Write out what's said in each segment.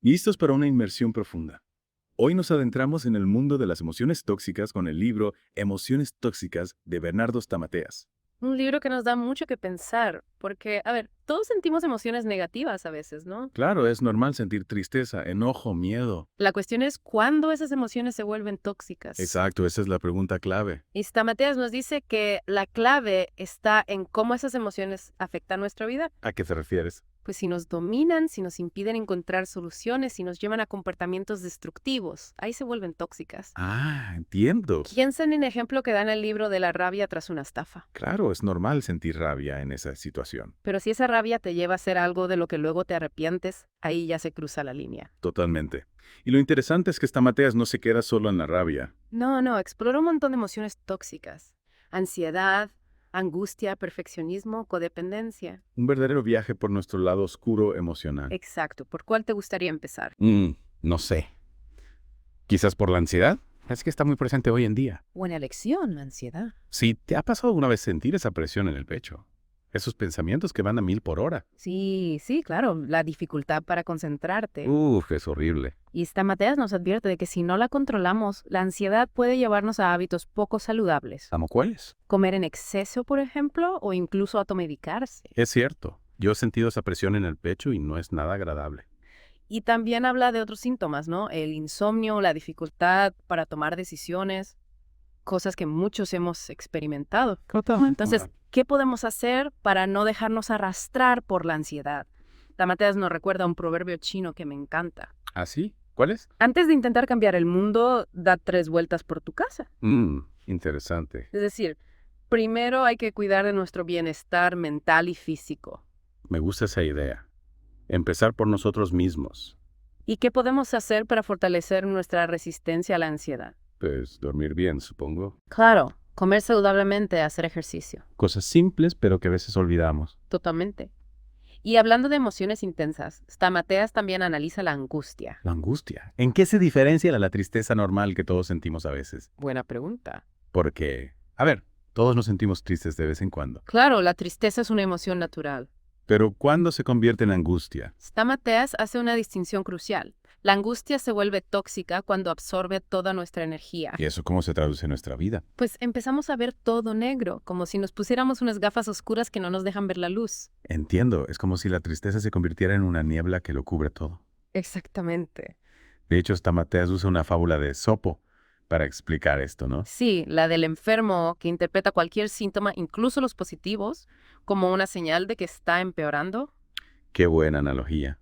Listos para una inmersión profunda. Hoy nos adentramos en el mundo de las emociones tóxicas con el libro Emociones tóxicas de Bernardo Stamateas. Un libro que nos da mucho que pensar, porque, a ver, todos sentimos emociones negativas a veces, ¿no? Claro, es normal sentir tristeza, enojo, miedo. La cuestión es cuándo esas emociones se vuelven tóxicas. Exacto, esa es la pregunta clave. Y Stamateas nos dice que la clave está en cómo esas emociones afectan nuestra vida. ¿A qué te refieres? Pues si nos dominan, si nos impiden encontrar soluciones, si nos llevan a comportamientos destructivos, ahí se vuelven tóxicas. Ah, entiendo. Piensa en el ejemplo que da en el libro de la rabia tras una estafa. Claro, es normal sentir rabia en esa situación. Pero si esa rabia te lleva a hacer algo de lo que luego te arrepientes, ahí ya se cruza la línea. Totalmente. Y lo interesante es que Stamateas no se queda solo en la rabia. No, explora un montón de emociones tóxicas. Ansiedad, angustia, perfeccionismo, codependencia. Un verdadero viaje por nuestro lado oscuro emocional. Exacto. ¿Por cuál te gustaría empezar? No sé. Quizás por la ansiedad. Es que está muy presente hoy en día. Buena elección, la ansiedad. Sí, ¿te ha pasado alguna vez sentir esa presión en el pecho? Esos pensamientos que van a 1000 por hora. Sí, claro, la dificultad para concentrarte. Uf, es horrible. Y Stamateas nos advierte de que si no la controlamos, la ansiedad puede llevarnos a hábitos poco saludables. ¿Amo cuáles? Comer en exceso, por ejemplo, o incluso automedicarse. Es cierto. Yo he sentido esa presión en el pecho y no es nada agradable. Y también habla de otros síntomas, ¿no? El insomnio, la dificultad para tomar decisiones, cosas que muchos hemos experimentado. Entonces, ¿qué podemos hacer para no dejarnos arrastrar por la ansiedad? Tamateas nos recuerda un proverbio chino que me encanta. ¿Ah, sí? ¿Cuáles? Antes de intentar cambiar el mundo, da 3 vueltas por tu casa. Interesante. Es decir, primero hay que cuidar de nuestro bienestar mental y físico. Me gusta esa idea. Empezar por nosotros mismos. ¿Y qué podemos hacer para fortalecer nuestra resistencia a la ansiedad? Pues dormir bien, supongo. Claro, comer saludablemente, hacer ejercicio. Cosas simples, pero que a veces olvidamos. Totalmente. Y hablando de emociones intensas, Stamateas también analiza la angustia. La angustia. ¿En qué se diferencia de la tristeza normal que todos sentimos a veces? Buena pregunta. Porque, a ver, todos nos sentimos tristes de vez en cuando. Claro, la tristeza es una emoción natural. Pero ¿cuándo se convierte en angustia? Stamateas hace una distinción crucial. La angustia se vuelve tóxica cuando absorbe toda nuestra energía. ¿Y eso cómo se traduce en nuestra vida? Pues empezamos a ver todo negro, como si nos pusiéramos unas gafas oscuras que no nos dejan ver la luz. Entiendo, es como si la tristeza se convirtiera en una niebla que lo cubre todo. Exactamente. De hecho, Stamateas usa una fábula de Sopo para explicar esto, ¿no? Sí, la del enfermo que interpreta cualquier síntoma, incluso los positivos, como una señal de que está empeorando. Qué buena analogía.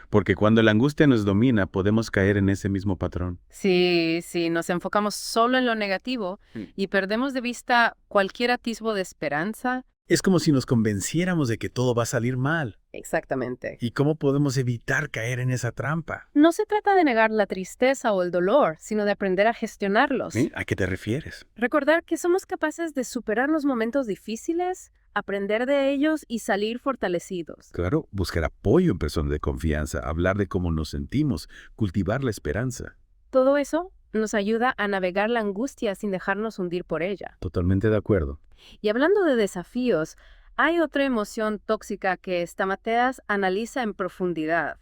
Porque cuando la angustia nos domina, podemos caer en ese mismo patrón. Sí, nos enfocamos solo en lo negativo y perdemos de vista cualquier atisbo de esperanza. Es como si nos convenciéramos de que todo va a salir mal. Exactamente. ¿Y cómo podemos evitar caer en esa trampa? No se trata de negar la tristeza o el dolor, sino de aprender a gestionarlos. ¿A qué te refieres? Recordar que somos capaces de superar los momentos difíciles, aprender de ellos y salir fortalecidos. Claro, buscar apoyo en personas de confianza, hablar de cómo nos sentimos, cultivar la esperanza. Todo eso nos ayuda a navegar la angustia sin dejarnos hundir por ella. Totalmente de acuerdo. Y hablando de desafíos, hay otra emoción tóxica que Stamateas analiza en profundidad: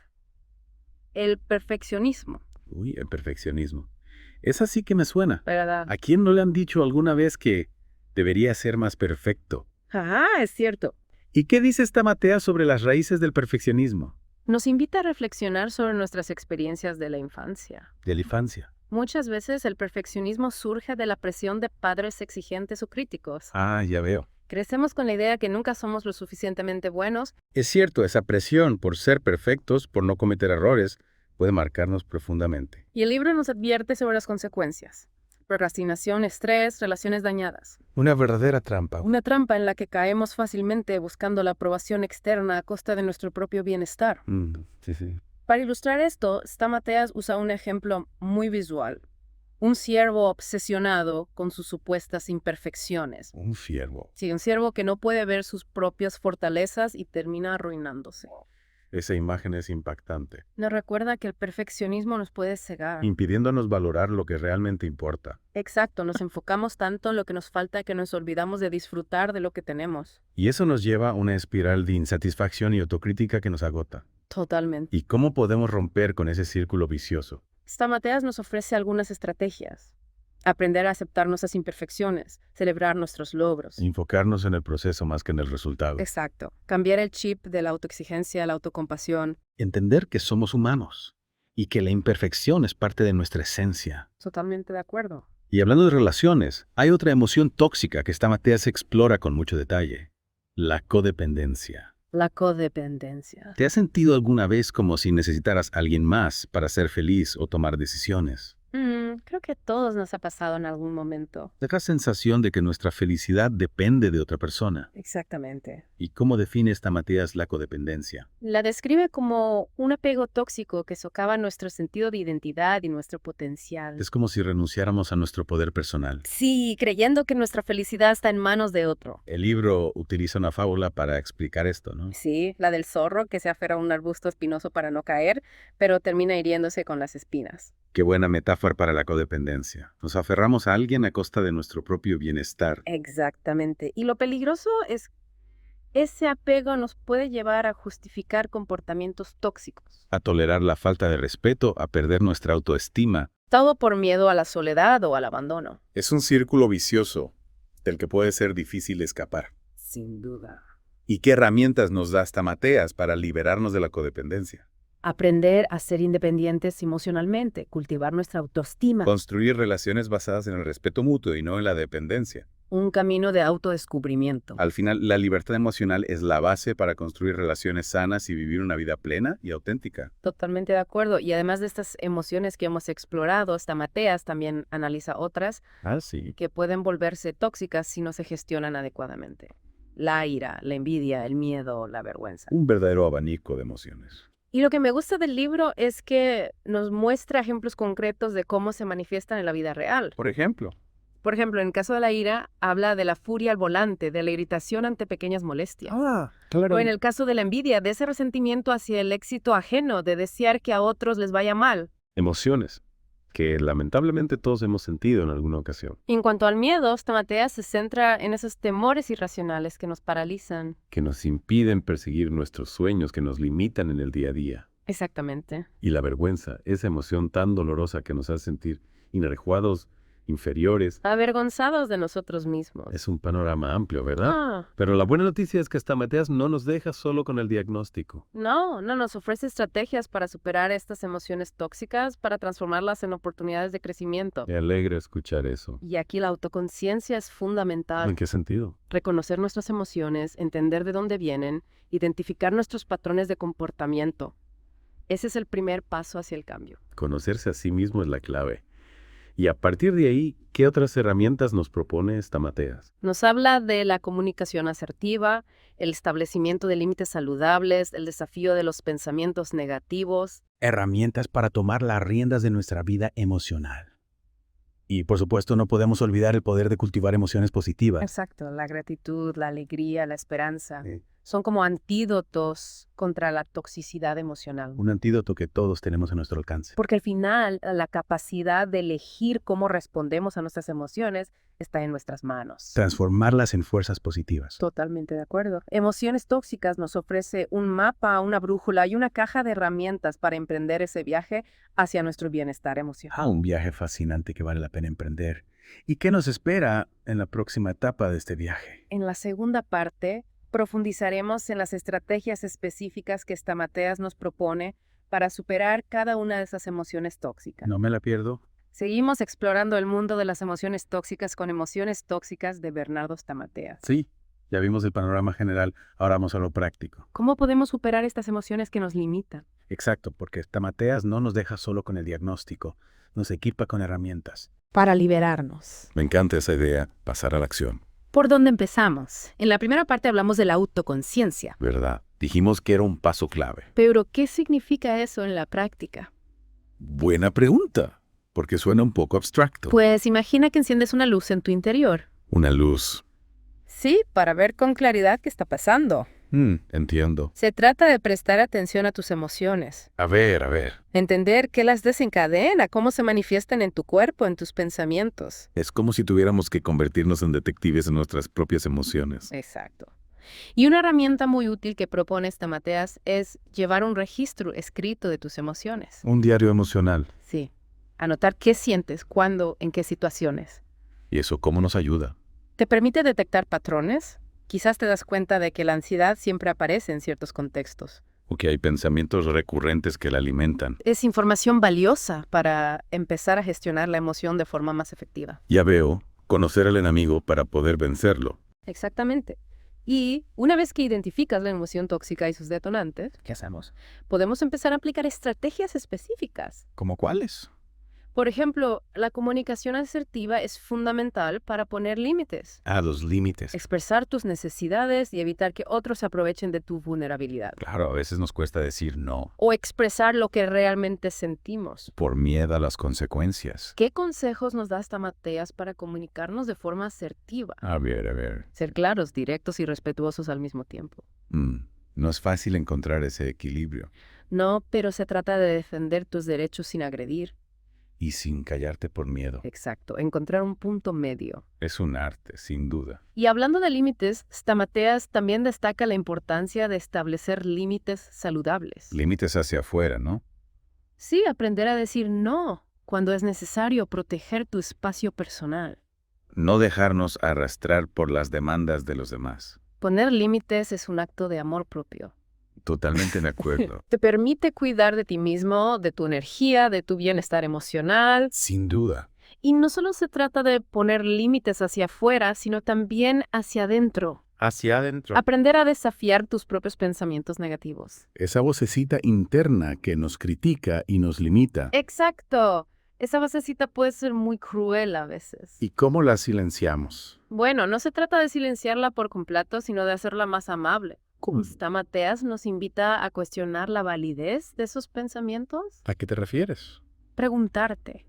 el perfeccionismo. Uy, el perfeccionismo. Esa sí que me suena. ¿Verdad? ¿A quién no le han dicho alguna vez que debería ser más perfecto? Ajá, es cierto. ¿Y qué dice esta Matea sobre las raíces del perfeccionismo? Nos invita a reflexionar sobre nuestras experiencias de la infancia. De la infancia. Muchas veces el perfeccionismo surge de la presión de padres exigentes o críticos. Ah, ya veo. Crecemos con la idea que nunca somos lo suficientemente buenos. Es cierto, esa presión por ser perfectos, por no cometer errores, puede marcarnos profundamente. Y el libro nos advierte sobre las consecuencias: procrastinación, estrés, relaciones dañadas. Una verdadera trampa. Una trampa en la que caemos fácilmente buscando la aprobación externa a costa de nuestro propio bienestar. Sí. Para ilustrar esto, Stamateas usa un ejemplo muy visual: un ciervo obsesionado con sus supuestas imperfecciones. Un ciervo. Sí, un ciervo que no puede ver sus propias fortalezas y termina arruinándose. Esa imagen es impactante, Nos recuerda que el perfeccionismo nos puede cegar. impidiéndonos valorar lo que realmente importa. Exacto, nos enfocamos tanto en lo que nos falta que nos olvidamos de disfrutar de lo que tenemos. Y eso nos lleva a una espiral de insatisfacción y autocrítica que nos agota. Totalmente. ¿Y cómo podemos romper con ese círculo vicioso? Stamateas nos ofrece algunas estrategias. Aprender a aceptar nuestras imperfecciones, celebrar nuestros logros. Enfocarnos en el proceso más que en el resultado. Exacto. Cambiar el chip de la autoexigencia a la autocompasión. Entender que somos humanos y que la imperfección es parte de nuestra esencia. Totalmente de acuerdo. Y hablando de relaciones, hay otra emoción tóxica que Stamateas explora con mucho detalle: la codependencia. La codependencia. ¿Te has sentido alguna vez como si necesitaras a alguien más para ser feliz o tomar decisiones? Creo que a todos nos ha pasado en algún momento. Esa sensación de que nuestra felicidad depende de otra persona. Exactamente. ¿Y cómo define Stamateas la codependencia? La describe como un apego tóxico que socava nuestro sentido de identidad y nuestro potencial. Es como si renunciáramos a nuestro poder personal. Sí, creyendo que nuestra felicidad está en manos de otro. El libro utiliza una fábula para explicar esto, ¿no? Sí, la del zorro que se aferra a un arbusto espinoso para no caer, pero termina hiriéndose con las espinas. Qué buena metáfora para la codependencia. Nos aferramos a alguien a costa de nuestro propio bienestar. Exactamente. Y lo peligroso es ese apego nos puede llevar a justificar comportamientos tóxicos. A tolerar la falta de respeto, a perder nuestra autoestima. Todo por miedo a la soledad o al abandono. Es un círculo vicioso del que puede ser difícil escapar. Sin duda. ¿Y qué herramientas nos da Stamateas para liberarnos de la codependencia? Aprender a ser independientes emocionalmente, cultivar nuestra autoestima. Construir relaciones basadas en el respeto mutuo y no en la dependencia. Un camino de autodescubrimiento. Al final, la libertad emocional es la base para construir relaciones sanas y vivir una vida plena y auténtica. Totalmente de acuerdo. Y además de estas emociones que hemos explorado, Stamateas también analiza otras Sí. que pueden volverse tóxicas si no se gestionan adecuadamente. La ira, la envidia, el miedo, la vergüenza. Un verdadero abanico de emociones. Y lo que me gusta del libro es que nos muestra ejemplos concretos de cómo se manifiestan en la vida real. Por ejemplo, Por ejemplo, en el caso de la ira, habla de la furia al volante, de la irritación ante pequeñas molestias. claro. O en el caso de la envidia, de ese resentimiento hacia el éxito ajeno, de desear que a otros les vaya mal. Emociones que lamentablemente todos hemos sentido en alguna ocasión. Y en cuanto al miedo, Stamateas se centra en esos temores irracionales que nos paralizan. Que nos impiden perseguir nuestros sueños, que nos limitan en el día a día. Exactamente. Y la vergüenza, esa emoción tan dolorosa que nos hace sentir inadecuados, inferiores. Avergonzados de nosotros mismos. Es un panorama amplio, ¿verdad? Ah, Pero la buena noticia es que Stamateas no nos deja solo con el diagnóstico. no, nos ofrece estrategias para superar estas emociones tóxicas, para transformarlas en oportunidades de crecimiento. Me alegra escuchar eso. Y aquí la autoconciencia es fundamental. ¿En qué sentido? Reconocer nuestras emociones, entender de dónde vienen, identificar nuestros patrones de comportamiento. Ese es el primer paso hacia el cambio. Conocerse a sí mismo es la clave. Y a partir de ahí, ¿qué otras herramientas nos propone Stamateas? Nos habla de la comunicación asertiva, el establecimiento de límites saludables, el desafío de los pensamientos negativos. Herramientas para tomar las riendas de nuestra vida emocional. Y por supuesto no podemos olvidar el poder de cultivar emociones positivas. Exacto, la gratitud, la alegría, la esperanza. Sí. Son como antídotos contra la toxicidad emocional. Un antídoto que todos tenemos a nuestro alcance. Porque al final, la capacidad de elegir cómo respondemos a nuestras emociones está en nuestras manos. Transformarlas en fuerzas positivas. Totalmente de acuerdo. Emociones tóxicas nos ofrece un mapa, una brújula y una caja de herramientas para emprender ese viaje hacia nuestro bienestar emocional. Un viaje fascinante que vale la pena emprender. ¿Y qué nos espera en la próxima etapa de este viaje? En la segunda parte, profundizaremos en las estrategias específicas que Stamateas nos propone para superar cada una de esas emociones tóxicas. No me la pierdo. Seguimos explorando el mundo de las emociones tóxicas con Emociones Tóxicas de Bernardo Stamateas. Sí, ya vimos el panorama general, ahora vamos a lo práctico. ¿Cómo podemos superar estas emociones que nos limitan? Exacto, porque Stamateas no nos deja solo con el diagnóstico, nos equipa con herramientas. Para liberarnos. Me encanta esa idea, pasar a la acción. ¿Por dónde empezamos? En la primera parte hablamos de la autoconciencia. ¿Verdad? Dijimos que era un paso clave. Pero, ¿qué significa eso en la práctica? Buena pregunta, porque suena un poco abstracto. Pues imagina que enciendes una luz en tu interior. Una luz. Sí, para ver con claridad qué está pasando. Entiendo. Se trata de prestar atención a tus emociones. A ver. Entender qué las desencadena, cómo se manifiestan en tu cuerpo, en tus pensamientos. Es como si tuviéramos que convertirnos en detectives en nuestras propias emociones. Exacto. Y una herramienta muy útil que propone Stamateas es llevar un registro escrito de tus emociones. Un diario emocional. Sí. Anotar qué sientes, cuándo, en qué situaciones. ¿Y eso cómo nos ayuda? Te permite detectar patrones. Quizás te das cuenta de que la ansiedad siempre aparece en ciertos contextos. O que hay pensamientos recurrentes que la alimentan. Es información valiosa para empezar a gestionar la emoción de forma más efectiva. Ya veo, conocer al enemigo para poder vencerlo. Exactamente. Y una vez que identificas la emoción tóxica y sus detonantes, ¿Qué hacemos? podemos empezar a aplicar estrategias específicas. ¿Cómo cuáles? Por ejemplo, la comunicación asertiva es fundamental para poner límites, Los límites. expresar tus necesidades y evitar que otros se aprovechen de tu vulnerabilidad. Claro, a veces nos cuesta decir no, O expresar lo que realmente sentimos. por miedo a las consecuencias. ¿Qué consejos nos da Stamateas para comunicarnos de forma asertiva? A ver. Ser claros, directos y respetuosos al mismo tiempo. No es fácil encontrar ese equilibrio. No, pero se trata de defender tus derechos sin agredir. Y sin callarte por miedo. Exacto, encontrar un punto medio. Es un arte, sin duda. Y hablando de límites, Stamateas también destaca la importancia de establecer límites saludables. Límites hacia afuera, ¿no? Sí, aprender a decir no cuando es necesario proteger tu espacio personal. No dejarnos arrastrar por las demandas de los demás. Poner límites es un acto de amor propio. Totalmente de acuerdo. Te permite cuidar de ti mismo, de tu energía, de tu bienestar emocional. Sin duda. Y no solo se trata de poner límites hacia afuera, sino también hacia adentro. Hacia adentro. Aprender a desafiar tus propios pensamientos negativos. Esa vocecita interna que nos critica y nos limita. Exacto. Esa vocecita puede ser muy cruel a veces. ¿Y cómo la silenciamos? Bueno, no se trata de silenciarla por completo, sino de hacerla más amable. ¿Cómo? Stamateas nos invita a cuestionar la validez de esos pensamientos. ¿A qué te refieres? Preguntarte,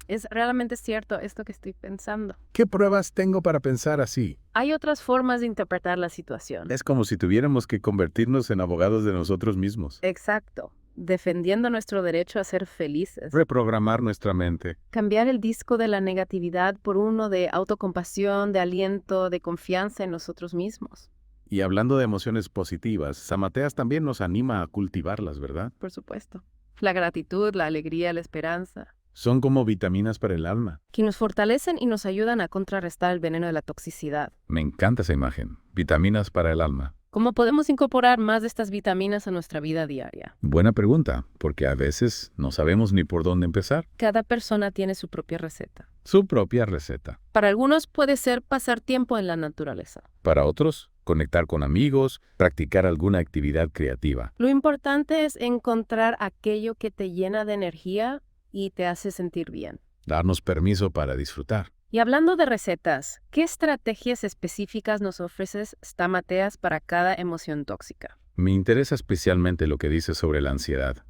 ¿es realmente cierto esto que estoy pensando? ¿Qué pruebas tengo para pensar así? Hay otras formas de interpretar la situación. Es como si tuviéramos que convertirnos en abogados de nosotros mismos. Exacto. Defendiendo nuestro derecho a ser felices. Reprogramar nuestra mente. Cambiar el disco de la negatividad por uno de autocompasión, de aliento, de confianza en nosotros mismos. Y hablando de emociones positivas, Stamateas también nos anima a cultivarlas, ¿verdad? Por supuesto. La gratitud, la alegría, la esperanza. Son como vitaminas para el alma. Que nos fortalecen y nos ayudan a contrarrestar el veneno de la toxicidad. Me encanta esa imagen. Vitaminas para el alma. ¿Cómo podemos incorporar más de estas vitaminas a nuestra vida diaria? Buena pregunta, porque a veces no sabemos ni por dónde empezar. Cada persona tiene su propia receta. Su propia receta. Para algunos puede ser pasar tiempo en la naturaleza. Para otros, conectar con amigos, practicar alguna actividad creativa. Lo importante es encontrar aquello que te llena de energía y te hace sentir bien. Darnos permiso para disfrutar. Y hablando de recetas, ¿qué estrategias específicas nos ofreces Stamateas para cada emoción tóxica? Me interesa especialmente lo que dices sobre la ansiedad.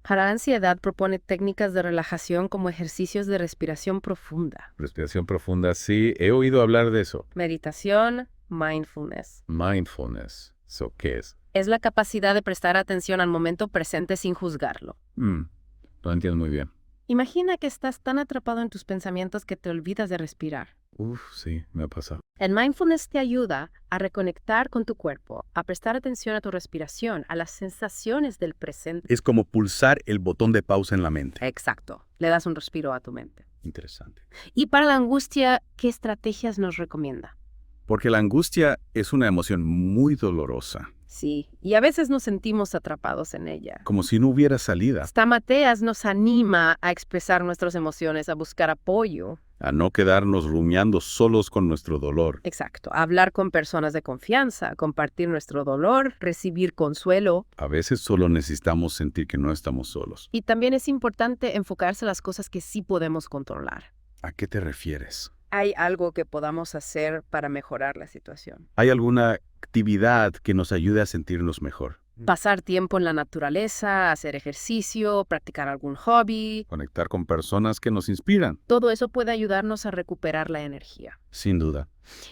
Para la ansiedad propone técnicas de relajación como ejercicios de respiración profunda, Respiración profunda, sí, he oído hablar de eso. meditación, mindfulness. Mindfulness, ¿eso qué es? Es la capacidad de prestar atención al momento presente sin juzgarlo. Lo entiendo muy bien. Imagina que estás tan atrapado en tus pensamientos que te olvidas de respirar. Sí, me ha pasado. El mindfulness te ayuda a reconectar con tu cuerpo, a prestar atención a tu respiración, a las sensaciones del presente. Es como pulsar el botón de pausa en la mente. Exacto. Le das un respiro a tu mente. Interesante. Y para la angustia, ¿qué estrategias nos recomienda? Porque la angustia es una emoción muy dolorosa, Sí, y a veces nos sentimos atrapados en ella. como si no hubiera salida, Stamateas nos anima a expresar nuestras emociones, a buscar apoyo. a no quedarnos rumiando solos con nuestro dolor. Exacto. A hablar con personas de confianza, compartir nuestro dolor, recibir consuelo. A veces solo necesitamos sentir que no estamos solos. Y también es importante enfocarse en las cosas que sí podemos controlar. ¿A qué te refieres? ¿Hay algo que podamos hacer para mejorar la situación? ¿Hay alguna actividad que nos ayude a sentirnos mejor? Pasar tiempo en la naturaleza, hacer ejercicio, practicar algún hobby. Conectar con personas que nos inspiran. Todo eso puede ayudarnos a recuperar la energía. Sin duda.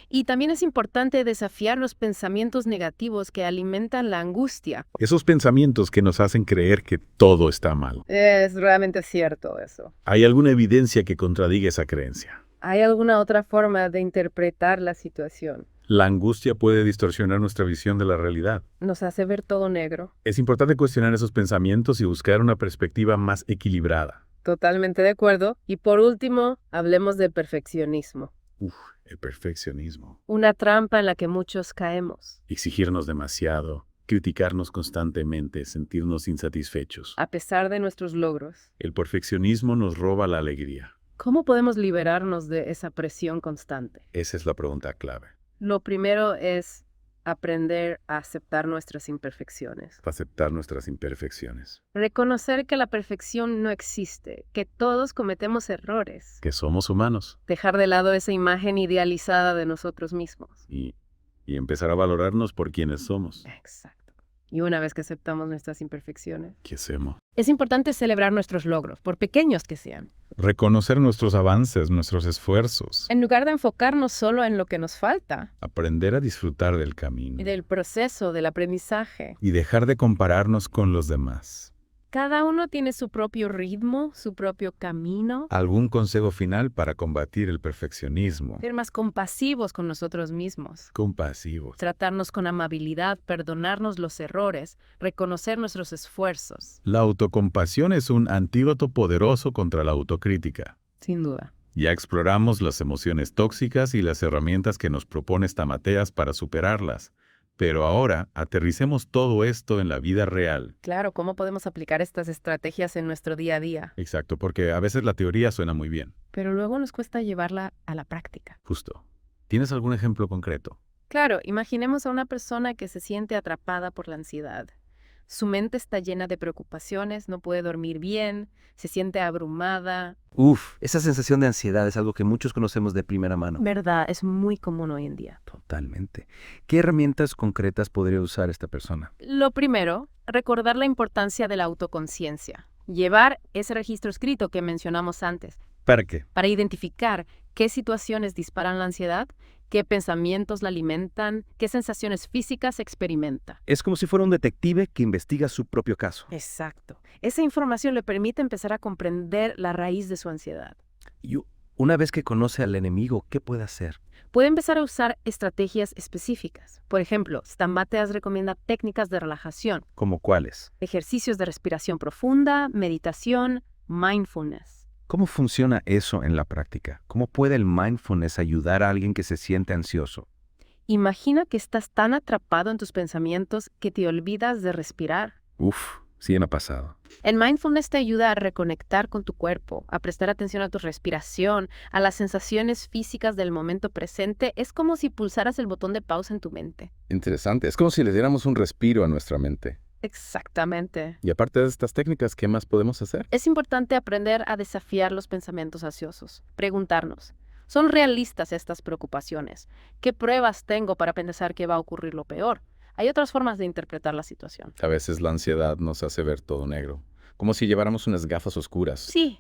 Y también es importante desafiar los pensamientos negativos que alimentan la angustia. Esos pensamientos que nos hacen creer que todo está mal. Es realmente cierto eso. ¿Hay alguna evidencia que contradiga esa creencia? ¿Hay alguna otra forma de interpretar la situación? La angustia puede distorsionar nuestra visión de la realidad. Nos hace ver todo negro. Es importante cuestionar esos pensamientos y buscar una perspectiva más equilibrada. Totalmente de acuerdo. Y por último, hablemos del perfeccionismo. El perfeccionismo. Una trampa en la que muchos caemos. Exigirnos demasiado, criticarnos constantemente, sentirnos insatisfechos. A pesar de nuestros logros. El perfeccionismo nos roba la alegría. ¿Cómo podemos liberarnos de esa presión constante? Esa es la pregunta clave. Lo primero es aprender a aceptar nuestras imperfecciones. Aceptar nuestras imperfecciones. Reconocer que la perfección no existe, que todos cometemos errores. Que somos humanos. Dejar de lado esa imagen idealizada de nosotros mismos. Y empezar a valorarnos por quienes somos. Exacto. Y una vez que aceptamos nuestras imperfecciones, ¿Qué hacemos? es importante celebrar nuestros logros, por pequeños que sean. Reconocer nuestros avances, nuestros esfuerzos. En lugar de enfocarnos solo en lo que nos falta, Aprender a disfrutar del camino. y del proceso, del aprendizaje. Y dejar de compararnos con los demás. Cada uno tiene su propio ritmo, su propio camino. ¿Algún consejo final para combatir el perfeccionismo? Ser más compasivos con nosotros mismos. Compasivos. Tratarnos con amabilidad, perdonarnos los errores, reconocer nuestros esfuerzos. La autocompasión es un antídoto poderoso contra la autocrítica. Sin duda. Ya exploramos las emociones tóxicas y las herramientas que nos propone Stamateas para superarlas. Pero ahora, aterricemos todo esto en la vida real. Claro, ¿cómo podemos aplicar estas estrategias en nuestro día a día? Exacto, porque a veces la teoría suena muy bien. Pero luego nos cuesta llevarla a la práctica. Justo. ¿Tienes algún ejemplo concreto? Claro, imaginemos a una persona que se siente atrapada por la ansiedad. Su mente está llena de preocupaciones, no puede dormir bien, se siente abrumada. Esa sensación de ansiedad es algo que muchos conocemos de primera mano. ¿Verdad? Es muy común hoy en día. Totalmente. ¿Qué herramientas concretas podría usar esta persona? Lo primero, recordar la importancia de la autoconciencia. Llevar ese registro escrito que mencionamos antes, ¿Para qué? para identificar qué situaciones disparan la ansiedad, qué pensamientos la alimentan, qué sensaciones físicas experimenta. Es como si fuera un detective que investiga su propio caso. Exacto. Esa información le permite empezar a comprender la raíz de su ansiedad. Y una vez que conoce al enemigo, ¿qué puede hacer? Puede empezar a usar estrategias específicas. Por ejemplo, Stamateas recomienda técnicas de relajación, ¿Cómo cuáles? ejercicios de respiración profunda, meditación, mindfulness. ¿Cómo funciona eso en la práctica? ¿Cómo puede el mindfulness ayudar a alguien que se siente ansioso? Imagina que estás tan atrapado en tus pensamientos que te olvidas de respirar. Sí me ha pasado. El mindfulness te ayuda a reconectar con tu cuerpo, a prestar atención a tu respiración, a las sensaciones físicas del momento presente. Es como si pulsaras el botón de pausa en tu mente. Interesante. Es como si le diéramos un respiro a nuestra mente. Exactamente. Y aparte de estas técnicas, ¿qué más podemos hacer? Es importante aprender a desafiar los pensamientos ansiosos. Preguntarnos, ¿son realistas estas preocupaciones? ¿Qué pruebas tengo para pensar que va a ocurrir lo peor? Hay otras formas de interpretar la situación. A veces la ansiedad nos hace ver todo negro, como si lleváramos unas gafas oscuras. Sí,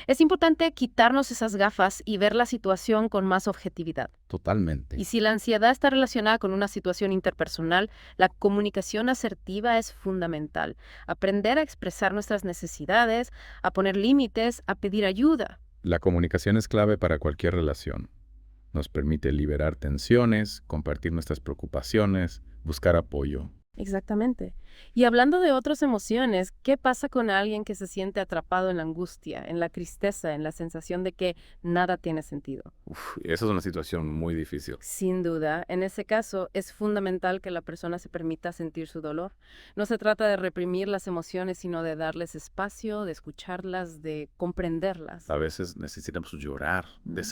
es importante quitarnos esas gafas y ver la situación con más objetividad. Totalmente. Y si la ansiedad está relacionada con una situación interpersonal, la comunicación asertiva es fundamental. Aprender a expresar nuestras necesidades, a poner límites, a pedir ayuda. La comunicación es clave para cualquier relación. Nos permite liberar tensiones, compartir nuestras preocupaciones, buscar apoyo. Exactamente. Y hablando de otras emociones, ¿qué pasa con alguien que se siente atrapado en la angustia, en la tristeza, en la sensación de que nada tiene sentido? Esa es una situación muy difícil. Sin duda, en ese caso es fundamental que la persona se permita sentir su dolor. No se trata de reprimir las emociones, sino de darles espacio, de escucharlas, de comprenderlas. A veces necesitamos llorar,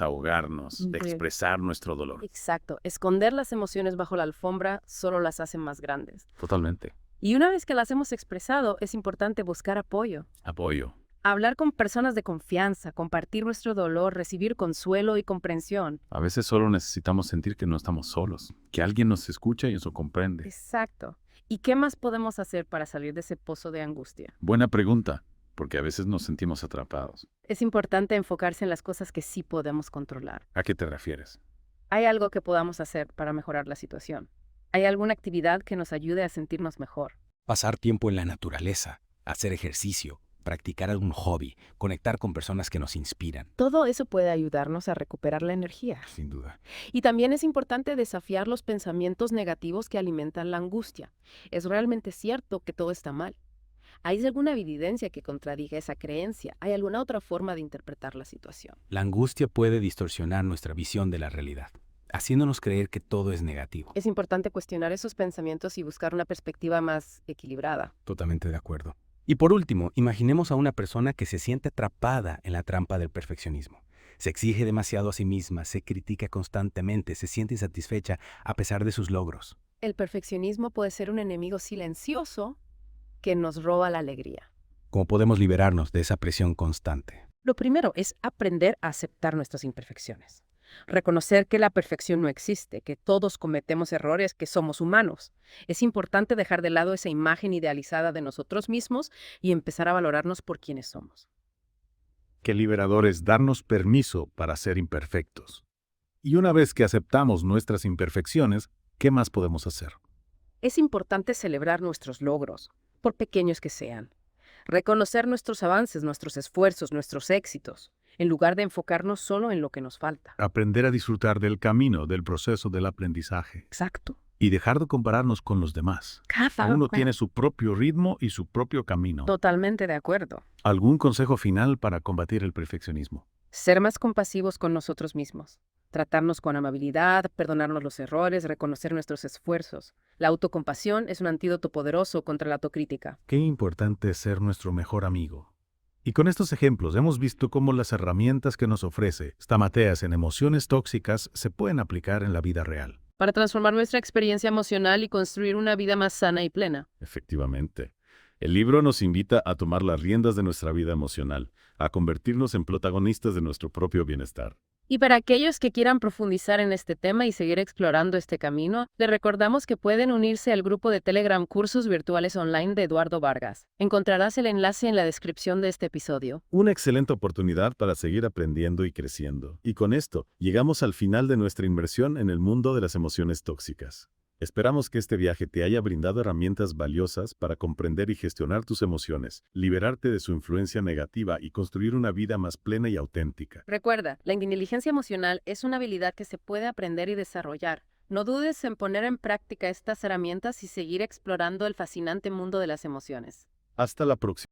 desahogarnos, de Sí. expresar nuestro dolor. Exacto. Esconder las emociones bajo la alfombra solo las hace más grandes. Totalmente. Y una vez que las hemos expresado, es importante buscar apoyo. Apoyo. Hablar con personas de confianza, compartir nuestro dolor, recibir consuelo y comprensión. A veces solo necesitamos sentir que no estamos solos, que alguien nos escucha y nos comprende. Exacto. ¿Y qué más podemos hacer para salir de ese pozo de angustia? Buena pregunta, porque a veces nos sentimos atrapados. Es importante enfocarse en las cosas que sí podemos controlar. ¿A qué te refieres? ¿Hay algo que podamos hacer para mejorar la situación? ¿Hay alguna actividad que nos ayude a sentirnos mejor? Pasar tiempo en la naturaleza, hacer ejercicio, practicar algún hobby, conectar con personas que nos inspiran. Todo eso puede ayudarnos a recuperar la energía. Sin duda. Y también es importante desafiar los pensamientos negativos que alimentan la angustia. Es realmente cierto que todo está mal. ¿Hay alguna evidencia que contradiga esa creencia? ¿Hay alguna otra forma de interpretar la situación? La angustia puede distorsionar nuestra visión de la realidad, haciéndonos creer que todo es negativo. Es importante cuestionar esos pensamientos y buscar una perspectiva más equilibrada. Totalmente de acuerdo. Y por último, imaginemos a una persona que se siente atrapada en la trampa del perfeccionismo. Se exige demasiado a sí misma, se critica constantemente, se siente insatisfecha a pesar de sus logros. El perfeccionismo puede ser un enemigo silencioso que nos roba la alegría. ¿Cómo podemos liberarnos de esa presión constante? Lo primero es aprender a aceptar nuestras imperfecciones. Reconocer que la perfección no existe, que todos cometemos errores, que somos humanos. Es importante dejar de lado esa imagen idealizada de nosotros mismos y empezar a valorarnos por quienes somos. Qué liberador es darnos permiso para ser imperfectos. Y una vez que aceptamos nuestras imperfecciones, ¿qué más podemos hacer? Es importante celebrar nuestros logros, por pequeños que sean. Reconocer nuestros avances, nuestros esfuerzos, nuestros éxitos, en lugar de enfocarnos solo en lo que nos falta. Aprender a disfrutar del camino, del proceso del aprendizaje. Exacto. Y dejar de compararnos con los demás. Cada Uno tiene su propio ritmo y su propio camino. Totalmente de acuerdo. ¿Algún consejo final para combatir el perfeccionismo? Ser más compasivos con nosotros mismos. Tratarnos con amabilidad, perdonarnos los errores, reconocer nuestros esfuerzos. La autocompasión es un antídoto poderoso contra la autocrítica. Qué importante es ser nuestro mejor amigo. Y con estos ejemplos hemos visto cómo las herramientas que nos ofrece Stamateas en emociones tóxicas se pueden aplicar en la vida real. Para transformar nuestra experiencia emocional y construir una vida más sana y plena. Efectivamente. El libro nos invita a tomar las riendas de nuestra vida emocional, a convertirnos en protagonistas de nuestro propio bienestar. Y para aquellos que quieran profundizar en este tema y seguir explorando este camino, les recordamos que pueden unirse al grupo de Telegram Cursos Virtuales Online de Eduardo Vargas. Encontrarás el enlace en la descripción de este episodio. Una excelente oportunidad para seguir aprendiendo y creciendo. Y con esto, llegamos al final de nuestra inmersión en el mundo de las emociones tóxicas. Esperamos que este viaje te haya brindado herramientas valiosas para comprender y gestionar tus emociones, liberarte de su influencia negativa y construir una vida más plena y auténtica. Recuerda, la inteligencia emocional es una habilidad que se puede aprender y desarrollar. No dudes en poner en práctica estas herramientas y seguir explorando el fascinante mundo de las emociones. Hasta la próxima.